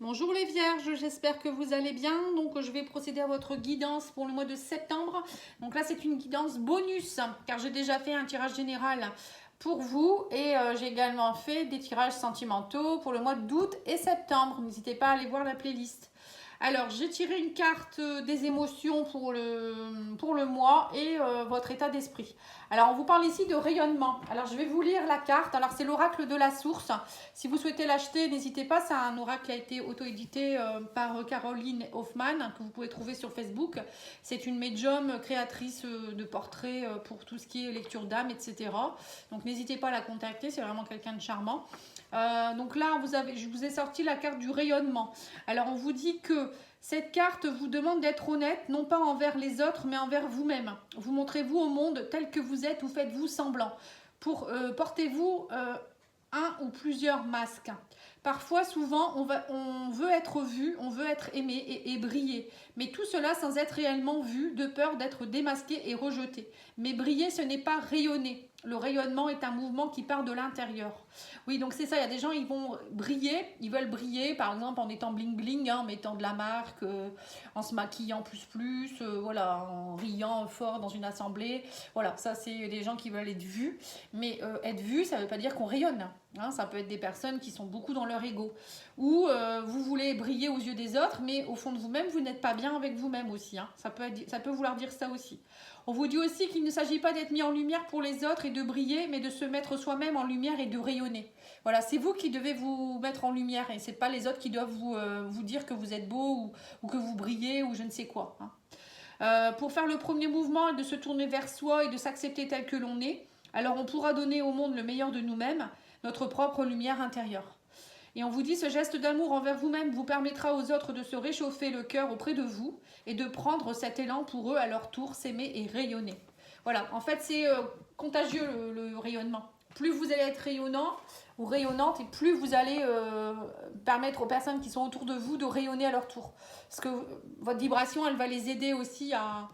Bonjour les vierges, j'espère que vous allez bien. Donc je vais procéder à votre guidance pour le mois de septembre. Donc là c'est une guidance bonus car j'ai déjà fait un tirage général pour vous et j'ai également fait des tirages sentimentaux pour le mois d'août et septembre. N'hésitez pas à aller voir la playlist. Alors j'ai tiré une carte des émotions pour le mois et votre état d'esprit. Alors on vous parle ici de rayonnement. Alors je vais vous lire la carte. Alors c'est l'oracle de la source. Si vous souhaitez l'acheter, n'hésitez pas. C'est un oracle qui a été auto-édité par Caroline Hoffman, que vous pouvez trouver sur Facebook. C'est une médium créatrice de portraits pour tout ce qui est lecture d'âme, etc. Donc n'hésitez pas à la contacter, c'est vraiment quelqu'un de charmant. Donc là, je vous ai sorti la carte du rayonnement. Alors on vous dit que cette carte vous demande d'être honnête, non pas envers les autres, mais envers vous-même. Vous montrez-vous au monde tel que vous êtes ou faites-vous semblant. Portez-vous un ou plusieurs masques. Parfois, souvent, on veut être vu, on veut être aimé et briller. Mais tout cela sans être réellement vu, de peur d'être démasqué et rejeté. Mais briller, ce n'est pas rayonner. Le rayonnement est un mouvement qui part de l'intérieur. Oui, donc c'est ça, il y a des gens, ils vont briller, ils veulent briller, par exemple en étant bling bling, en mettant de la marque, en se maquillant plus, voilà, en riant fort dans une assemblée. Voilà, ça c'est des gens qui veulent être vus. Mais être vu, ça ne veut pas dire qu'on rayonne. Hein, ça peut être des personnes qui sont beaucoup dans leur ego. Ou vous voulez briller aux yeux des autres, mais au fond de vous-même, vous n'êtes pas bien avec vous-même aussi. Hein. Ça peut vouloir dire ça aussi. On vous dit aussi qu'il ne s'agit pas d'être mis en lumière pour les autres et de briller, mais de se mettre soi-même en lumière et de rayonner. Voilà, c'est vous qui devez vous mettre en lumière et c'est pas les autres qui doivent vous dire que vous êtes beau ou que vous brillez ou je ne sais quoi. Hein. Pour faire le premier mouvement, de se tourner vers soi et de s'accepter tel que l'on est, alors on pourra donner au monde le meilleur de nous-mêmes, notre propre lumière intérieure. Et on vous dit, ce geste d'amour envers vous-même vous permettra aux autres de se réchauffer le cœur auprès de vous et de prendre cet élan pour eux à leur tour, s'aimer et rayonner. Voilà, en fait c'est contagieux le rayonnement. Plus vous allez être rayonnant ou rayonnante et plus vous allez permettre aux personnes qui sont autour de vous de rayonner à leur tour. Parce que votre vibration, elle va les aider aussi à...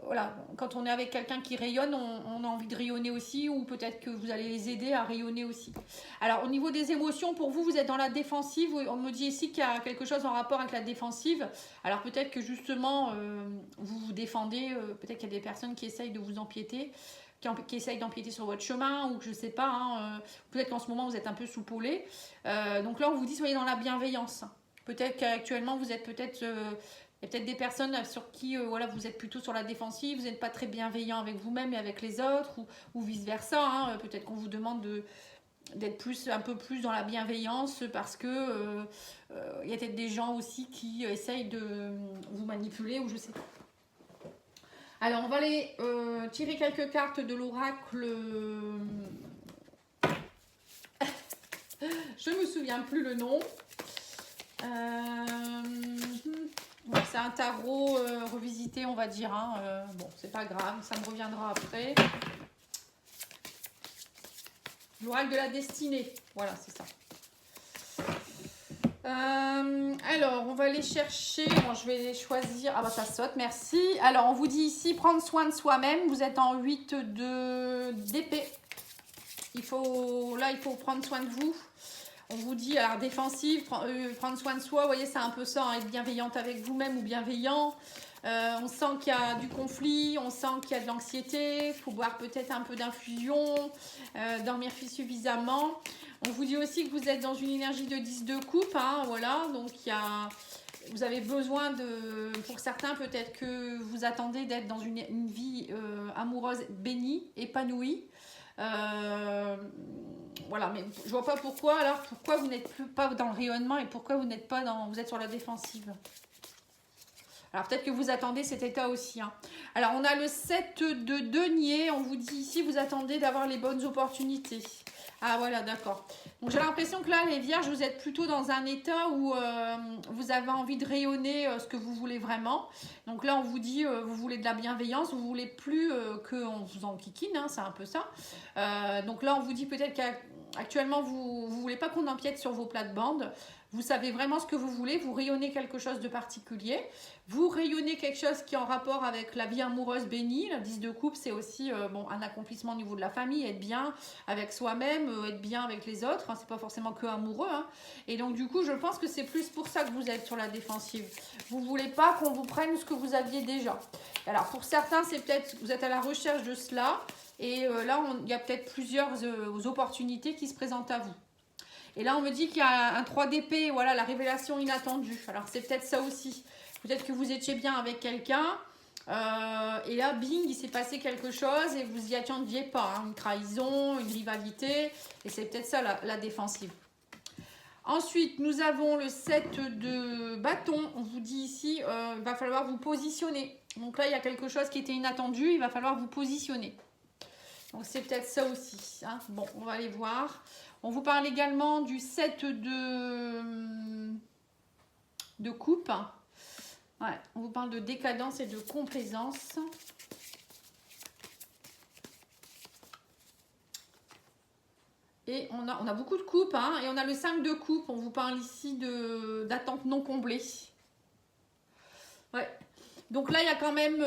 Voilà, quand on est avec quelqu'un qui rayonne, on a envie de rayonner aussi, ou peut-être que vous allez les aider à rayonner aussi. Alors, au niveau des émotions, pour vous, vous êtes dans la défensive. On me dit ici qu'il y a quelque chose en rapport avec la défensive. Alors, peut-être que justement, vous vous défendez. Peut-être qu'il y a des personnes qui essayent de vous empiéter, qui essayent d'empiéter sur votre chemin, ou que je ne sais pas. Hein, peut-être qu'en ce moment, vous êtes un peu sous-paulé. Donc là, on vous dit, soyez dans la bienveillance. Peut-être qu'actuellement, vous êtes peut-être... il y a peut-être des personnes sur qui voilà, vous êtes plutôt sur la défensive, vous n'êtes pas très bienveillant avec vous-même et avec les autres, ou vice-versa. Hein. Peut-être qu'on vous demande d'être un peu plus dans la bienveillance parce que il y a peut-être des gens aussi qui essayent de vous manipuler ou je sais pas. Alors, on va aller tirer quelques cartes de l'oracle. Je ne me souviens plus le nom. C'est un tarot revisité, on va dire. Hein. Bon, c'est pas grave, ça me reviendra après. L'oracle de la destinée. Voilà, c'est ça. Alors, on va aller chercher. Bon, je vais choisir. Ah bah ça saute, merci. Alors, on vous dit ici, prendre soin de soi-même. Vous êtes en 8 d'épée. Il faut prendre soin de vous. On vous dit, alors défensive, prendre soin de soi, vous voyez, c'est un peu ça, hein, être bienveillante avec vous-même ou bienveillant. On sent qu'il y a du conflit, on sent qu'il y a de l'anxiété, il faut boire peut-être un peu d'infusion, dormir suffisamment. On vous dit aussi que vous êtes dans une énergie de 10 de coupe, hein, voilà, donc vous avez besoin de, pour certains peut-être que vous attendez d'être dans une vie amoureuse bénie, épanouie. Voilà, mais je vois pas pourquoi. Alors, pourquoi vous n'êtes pas dans le rayonnement et pourquoi vous n'êtes pas vous êtes sur la défensive. Alors, peut-être que vous attendez cet état aussi. Hein. Alors, on a le 7 de denier. On vous dit ici, vous attendez d'avoir les bonnes opportunités. Ah, voilà, d'accord. Donc, j'ai l'impression que là, les vierges, vous êtes plutôt dans un état où vous avez envie de rayonner ce que vous voulez vraiment. Donc là, on vous dit, vous voulez de la bienveillance, vous voulez plus qu'on vous enquiquine, hein, c'est un peu ça. Donc là, on vous dit peut-être qu'actuellement, vous ne voulez pas qu'on empiète sur vos plates-bandes. Vous savez vraiment ce que vous voulez, vous rayonnez quelque chose de particulier. Vous rayonnez quelque chose qui est en rapport avec la vie amoureuse bénie. Le 10 de coupe, c'est aussi bon, un accomplissement au niveau de la famille, être bien avec soi-même, être bien avec les autres. Hein, c'est pas forcément que amoureux. Hein. Et donc, du coup, je pense que c'est plus pour ça que vous êtes sur la défensive. Vous voulez pas qu'on vous prenne ce que vous aviez déjà. Alors, pour certains, c'est peut-être vous êtes à la recherche de cela. Et là, il y a peut-être plusieurs opportunités qui se présentent à vous. Et là, on me dit qu'il y a un 3 d'épée, voilà, la révélation inattendue. Alors, c'est peut-être ça aussi. Peut-être que vous étiez bien avec quelqu'un, et là, bing, il s'est passé quelque chose et vous y attendiez pas. Hein, une trahison, une rivalité, et c'est peut-être ça la défensive. Ensuite, nous avons le 7 de bâton. On vous dit ici, il va falloir vous positionner. Donc là, il y a quelque chose qui était inattendu, il va falloir vous positionner. Donc c'est peut-être ça aussi. Hein. Bon, on va aller voir. On vous parle également du 7 de coupe. Ouais, on vous parle de décadence et de complaisance. Et on a beaucoup de coupes. Hein, et on a le 5 de coupe. On vous parle ici d'attente non comblée. Ouais. Donc là, il y a quand même,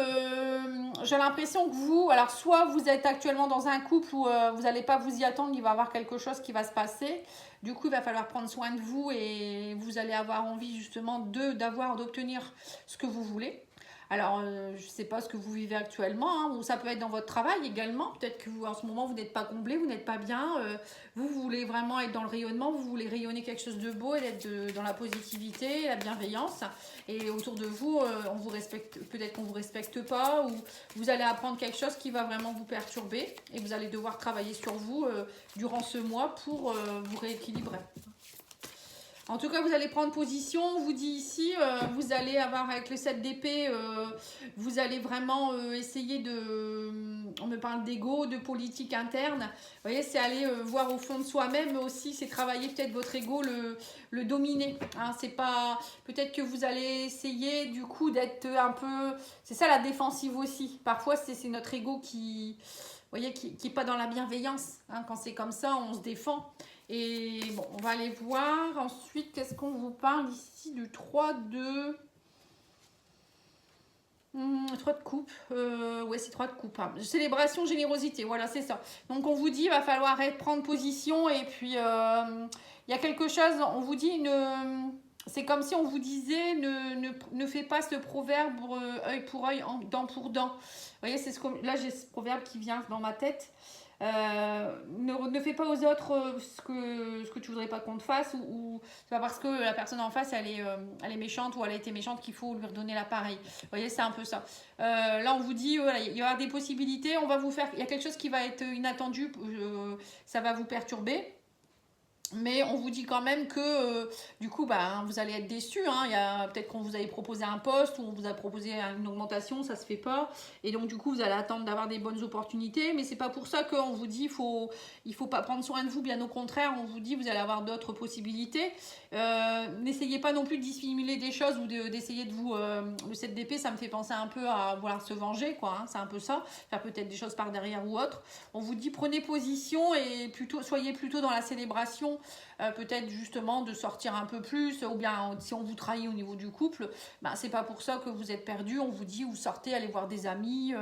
j'ai l'impression que vous, alors soit vous êtes actuellement dans un couple où vous n'allez pas vous y attendre, il va y avoir quelque chose qui va se passer. Du coup, il va falloir prendre soin de vous et vous allez avoir envie justement d'obtenir ce que vous voulez. Alors, je ne sais pas ce que vous vivez actuellement, hein, ou ça peut être dans votre travail également. Peut-être que vous, en ce moment, vous n'êtes pas comblé, vous n'êtes pas bien. Vous voulez vraiment être dans le rayonnement, vous voulez rayonner quelque chose de beau et être dans la positivité, la bienveillance. Et autour de vous, on vous respecte, peut-être qu'on ne vous respecte pas, ou vous allez apprendre quelque chose qui va vraiment vous perturber. Et vous allez devoir travailler sur vous durant ce mois pour vous rééquilibrer. En tout cas, vous allez prendre position. On vous dit ici, vous allez avoir avec le 7 d'épée, vous allez vraiment essayer on me parle d'ego, de politique interne. Vous voyez, c'est aller voir au fond de soi-même, mais aussi c'est travailler peut-être votre ego, le dominer. Hein, c'est pas, peut-être que vous allez essayer du coup d'être un peu, c'est ça la défensive aussi. Parfois, c'est notre ego qui, vous voyez, qui est pas dans la bienveillance. Hein, quand c'est comme ça, on se défend. Et bon, on va aller voir. Ensuite, qu'est-ce qu'on vous parle ici du 3 de... 3 de coupe. Ouais, c'est 3 de coupe. Hein. Célébration, générosité. Voilà, c'est ça. Donc, on vous dit, il va falloir prendre position. Et puis, il y a quelque chose, on vous dit, c'est comme si on vous disait, ne fais pas ce proverbe œil pour œil, dent pour dent. Vous voyez, là, j'ai ce proverbe qui vient dans ma tête. Ne fais pas aux autres ce que tu voudrais pas qu'on te fasse, ou c'est pas parce que la personne en face elle est méchante ou elle a été méchante qu'il faut lui redonner l'appareil. Vous voyez, c'est un peu ça. Là on vous dit voilà, il y aura des possibilités, on va vous faire, il y a quelque chose qui va être inattendu, ça va vous perturber. Mais on vous dit quand même que du coup vous allez être déçus. Hein. Il y a peut-être qu'on vous avait proposé un poste ou on vous a proposé une augmentation, ça se fait pas. Et donc du coup vous allez attendre d'avoir des bonnes opportunités. Mais c'est pas pour ça qu'on vous dit il faut pas prendre soin de vous. Bien au contraire, on vous dit vous allez avoir d'autres possibilités. N'essayez pas non plus de dissimuler des choses ou d'essayer de vous... le 7 d'épée, ça me fait penser un peu à vouloir se venger, quoi. Hein. C'est un peu ça. Faire peut-être des choses par derrière ou autre. On vous dit prenez position et soyez plutôt dans la célébration. Peut-être justement de sortir un peu plus, ou bien si on vous trahit au niveau du couple, c'est pas pour ça que vous êtes perdu. On vous dit vous sortez, allez voir des amis,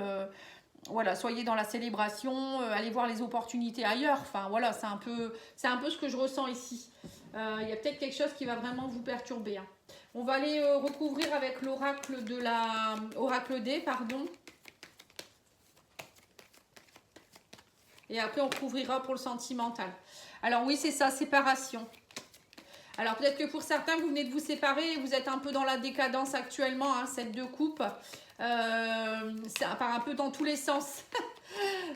voilà, soyez dans la célébration, allez voir les opportunités ailleurs. Enfin voilà, c'est un peu ce que je ressens ici. Il y a peut-être quelque chose qui va vraiment vous perturber. Hein. On va aller recouvrir avec l'oracle oracle D, pardon. Et après on couvrira pour le sentimental. Alors oui, c'est ça, séparation. Alors peut-être que pour certains, vous venez de vous séparer et vous êtes un peu dans la décadence actuellement, hein, 7 de coupe. Ça part un peu dans tous les sens.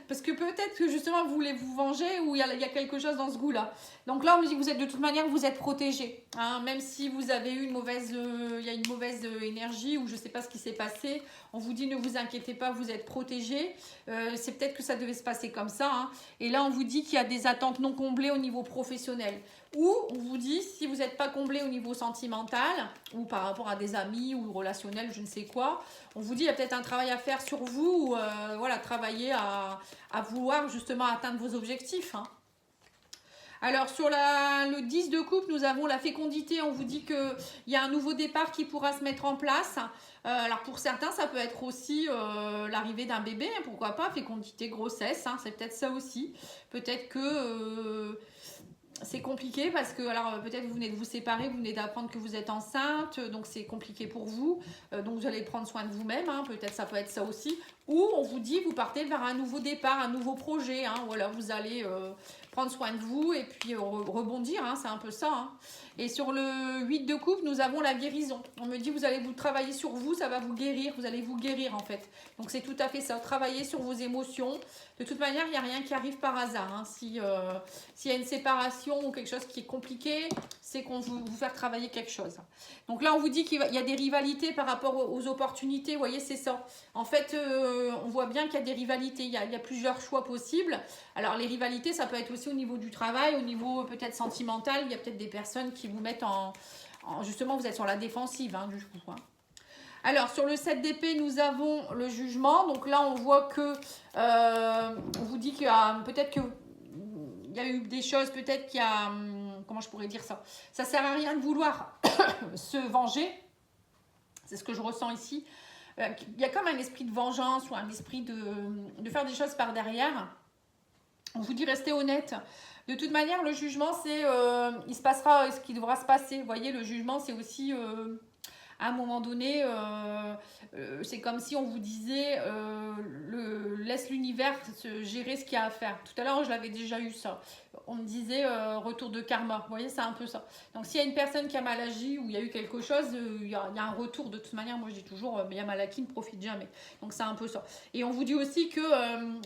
Parce que peut-être que justement vous voulez vous venger ou il y a quelque chose dans ce goût-là. Donc là, on me dit que vous êtes de toute manière, vous êtes protégé. Hein, même si vous avez eu il y a une mauvaise énergie ou je ne sais pas ce qui s'est passé, on vous dit ne vous inquiétez pas, vous êtes protégé. C'est peut-être que ça devait se passer comme ça. Hein. Et là, on vous dit qu'il y a des attentes non comblées au niveau professionnel. Ou on vous dit, si vous n'êtes pas comblé au niveau sentimental, ou par rapport à des amis ou relationnel, je ne sais quoi, on vous dit il y a peut-être un travail à faire sur vous, ou voilà, travailler à vouloir justement atteindre vos objectifs. Hein. Alors, sur le 10 de coupe, nous avons la fécondité. On vous dit qu'il y a un nouveau départ qui pourra se mettre en place. Alors, pour certains, ça peut être aussi l'arrivée d'un bébé. Pourquoi pas, fécondité, grossesse. Hein, c'est peut-être ça aussi. Peut-être que c'est compliqué parce que, alors peut-être vous venez de vous séparer, vous venez d'apprendre que vous êtes enceinte, donc c'est compliqué pour vous. Donc vous allez prendre soin de vous-même, hein, peut-être ça peut être ça aussi. Ou on vous dit, vous partez vers un nouveau départ, un nouveau projet. Hein, voilà, vous allez prendre soin de vous et puis rebondir, hein, c'est un peu ça. Hein. Et sur le 8 de coupe, nous avons la guérison. On me dit, vous allez vous travailler sur vous, ça va vous guérir, vous allez vous guérir en fait. Donc c'est tout à fait ça, travailler sur vos émotions. De toute manière, il n'y a rien qui arrive par hasard. Hein. S'il y a une séparation ou quelque chose qui est compliqué, c'est qu'on veut vous faire travailler quelque chose. Donc là, on vous dit qu'il y a des rivalités par rapport aux opportunités. Vous voyez, c'est ça. En fait, on voit bien qu'il y a des rivalités. Il y a plusieurs choix possibles. Alors, les rivalités, ça peut être aussi au niveau du travail, au niveau peut-être sentimental. Il y a peut-être des personnes qui vous mettent justement, vous êtes sur la défensive, hein, du coup. Hein. Alors, sur le 7 d'épée, nous avons le jugement. Donc là, on voit que, on vous dit qu'il y a peut-être que il y a eu des choses, peut-être qu'il y a, comment je pourrais dire ça, ça sert à rien de vouloir se venger, c'est ce que je ressens ici. Il y a comme un esprit de vengeance ou un esprit de faire des choses par derrière. On vous dit restez honnête. De toute manière, le jugement, c'est, il se passera ce qui devra se passer. Vous voyez, le jugement, c'est aussi... à un moment donné, c'est comme si on vous disait laisse l'univers gérer ce qu'il y a à faire. Tout à l'heure, je l'avais déjà eu ça. On me disait retour de karma. Vous voyez, c'est un peu ça. Donc, s'il y a une personne qui a mal agi ou il y a eu quelque chose, il y a un retour. De toute manière, moi, je dis toujours, il y a mal acquis, ne profite jamais. Donc, c'est un peu ça. Et on vous dit aussi que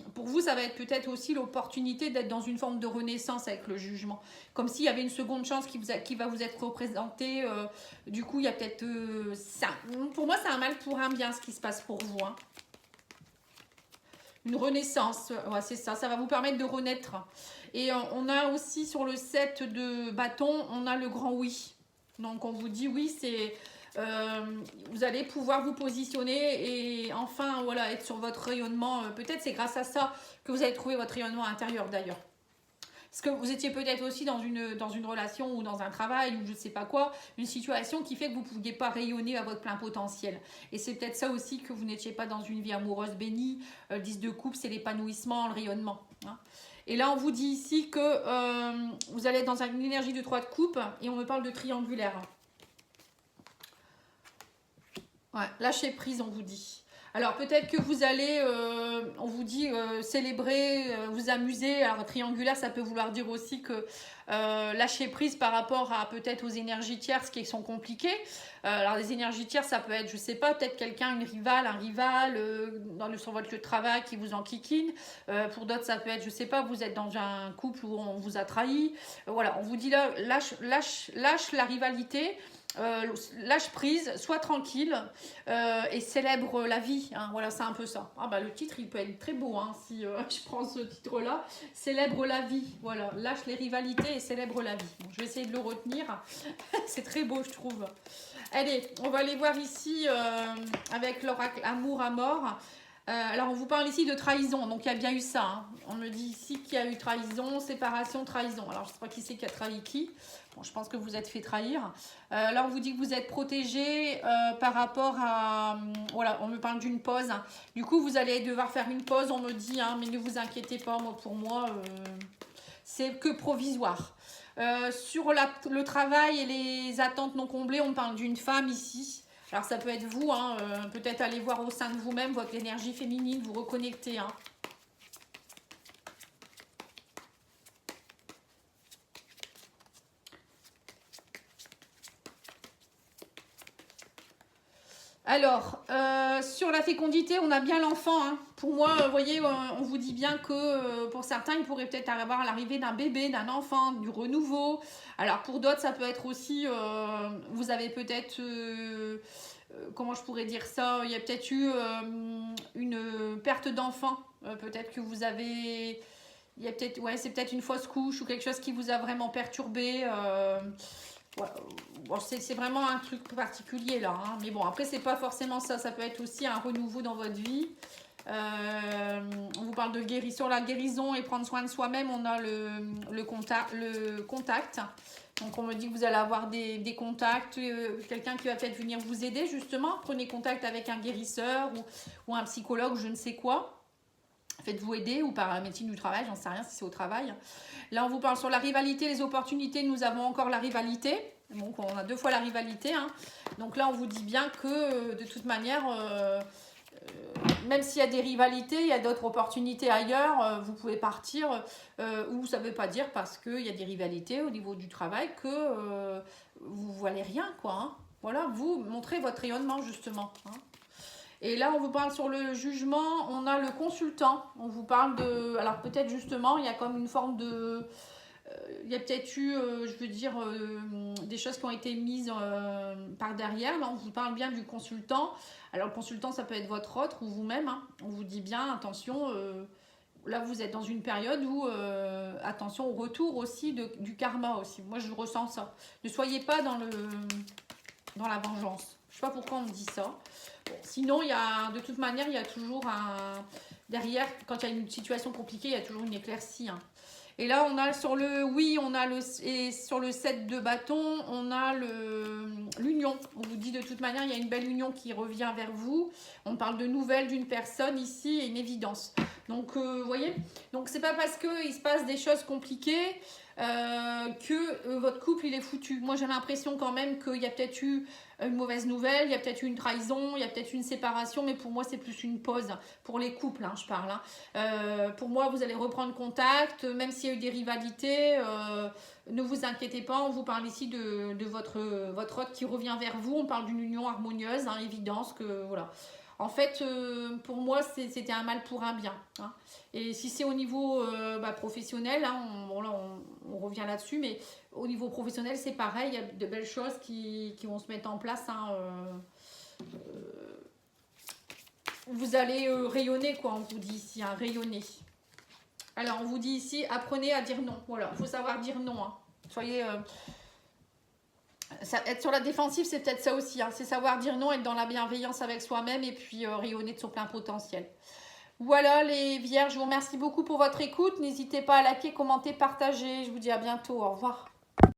pour vous, ça va être peut-être aussi l'opportunité d'être dans une forme de renaissance avec le jugement. Comme s'il y avait une seconde chance qui va vous être représentée. Du coup, il y a peut-être... ça. Pour moi, c'est un mal pour un bien ce qui se passe pour vous. Hein. Une renaissance, ouais, c'est ça. Ça va vous permettre de renaître. Et on a aussi sur le 7 de bâton, on a le grand oui. Donc, on vous dit oui, c'est... vous allez pouvoir vous positionner et enfin, voilà, être sur votre rayonnement. Peut-être c'est grâce à ça que vous allez trouver votre rayonnement intérieur d'ailleurs. Parce que vous étiez peut-être aussi dans une relation ou dans un travail ou je ne sais pas quoi, une situation qui fait que vous ne pouviez pas rayonner à votre plein potentiel. Et c'est peut-être ça aussi que vous n'étiez pas dans une vie amoureuse bénie. Le 10 de coupe, c'est l'épanouissement, le rayonnement. Hein. Et là, on vous dit ici que vous allez être dans une énergie de 3 de coupe et on me parle de triangulaire. Ouais, lâcher prise, on vous dit. Alors peut-être que vous allez, on vous dit célébrer, vous amuser. Alors triangulaire, ça peut vouloir dire aussi que lâcher prise par rapport à peut-être aux énergies tierces qui sont compliquées. Alors les énergies tierces, ça peut être, je sais pas, peut-être quelqu'un, un rival sur votre lieu de travail qui vous enquiquine. Pour d'autres, ça peut être, je sais pas, vous êtes dans un couple où on vous a trahi. Voilà, on vous dit là, lâche la rivalité. Lâche prise, sois tranquille et célèbre la vie. Hein, voilà, c'est un peu ça. Ah bah le titre, il peut être très beau hein, si je prends ce titre-là. Célèbre la vie. Voilà, lâche les rivalités et célèbre la vie. Bon, je vais essayer de le retenir. C'est très beau, je trouve. Allez, on va aller voir ici avec l'oracle Amour à mort. Alors, on vous parle ici de trahison. Donc, il y a bien eu ça. Hein. On me dit ici qu'il y a eu trahison, séparation, trahison. Alors, je ne sais pas qui c'est qui a trahi qui. Bon, je pense que vous êtes fait trahir. Là, on vous dit que vous êtes protégé par rapport à... voilà, on me parle d'une pause. Du coup, vous allez devoir faire une pause, on me dit. Hein, mais ne vous inquiétez pas, pour moi, c'est que provisoire. Sur le travail et les attentes non comblées, on me parle d'une femme ici. Alors, ça peut être vous, hein, peut-être aller voir au sein de vous-même votre énergie féminine, vous reconnecter. Hein. Alors, sur la fécondité, on a bien l'enfant. Hein. Pour moi, vous voyez, on vous dit bien que pour certains, il pourrait peut-être avoir l'arrivée d'un bébé, d'un enfant, du renouveau. Alors, pour d'autres, ça peut être aussi, vous avez peut-être... comment je pourrais dire ça, il y a peut-être eu une perte d'enfant, peut-être que vous avez, il y a peut-être, ouais, c'est peut-être une fausse couche ou quelque chose qui vous a vraiment perturbé, ouais. Bon, c'est vraiment un truc particulier là, hein. Mais bon, après c'est pas forcément ça, ça peut être aussi un renouveau dans votre vie, On vous parle de guérison, la guérison et prendre soin de soi-même. On a le contact. Donc on me dit que vous allez avoir des contacts, quelqu'un qui va peut-être venir vous aider justement. Prenez contact avec un guérisseur ou un psychologue, je ne sais quoi. Faites-vous aider ou par la médecine du travail, j'en sais rien si c'est au travail. Là on vous parle sur la rivalité, les opportunités, nous avons encore la rivalité. Donc on a 2 fois la rivalité. Hein. Donc là on vous dit bien que de toute manière... même s'il y a des rivalités, il y a d'autres opportunités ailleurs, vous pouvez partir, ou ça ne veut pas dire parce qu'il y a des rivalités au niveau du travail que vous ne valez rien, quoi. Hein. Voilà, vous montrez votre rayonnement, justement. Hein. Et là, on vous parle sur le jugement, on a le consultant, on vous parle de... Alors peut-être justement, il y a comme une forme de... il y a peut-être eu, je veux dire, des choses qui ont été mises par derrière. Là, on vous parle bien du consultant. Alors, le consultant, ça peut être votre autre ou vous-même. Hein. On vous dit bien, attention, là, vous êtes dans une période où, attention au retour aussi du karma aussi. Moi, je ressens ça. Ne soyez pas dans la vengeance. Je ne sais pas pourquoi on me dit ça. Bon, sinon, il y a, de toute manière, il y a toujours derrière, quand il y a une situation compliquée, il y a toujours une éclaircie. Hein. Et là, on a sur le oui, on a et sur le 7 de bâton, on a l'union. On vous dit de toute manière, il y a une belle union qui revient vers vous. On parle de nouvelles d'une personne ici et une évidence. Donc, vous voyez, donc c'est pas parce qu'il se passe des choses compliquées que votre couple il est foutu. Moi, j'ai l'impression quand même qu'il y a peut-être eu une mauvaise nouvelle, il y a peut-être eu une trahison, il y a peut-être eu une séparation, mais pour moi, c'est plus une pause. Pour les couples, hein, je parle. Hein. Pour moi, vous allez reprendre contact, même s'il y a eu des rivalités, ne vous inquiétez pas, on vous parle ici de votre hôte qui revient vers vous, on parle d'une union harmonieuse, hein, évidence que, voilà. En fait, pour moi, c'était un mal pour un bien. Hein. Et si c'est au niveau professionnel, hein, on revient là-dessus, mais au niveau professionnel, c'est pareil, il y a de belles choses qui vont se mettre en place. Hein, vous allez rayonner, quoi, on vous dit ici, hein, rayonner. Alors, on vous dit ici, apprenez à dire non. Voilà, il faut savoir dire non. Hein. Soyez... être sur la défensive, c'est peut-être ça aussi. Hein. C'est savoir dire non, être dans la bienveillance avec soi-même et puis rayonner de son plein potentiel. Voilà les vierges, je vous remercie beaucoup pour votre écoute. N'hésitez pas à liker, commenter, partager. Je vous dis à bientôt. Au revoir.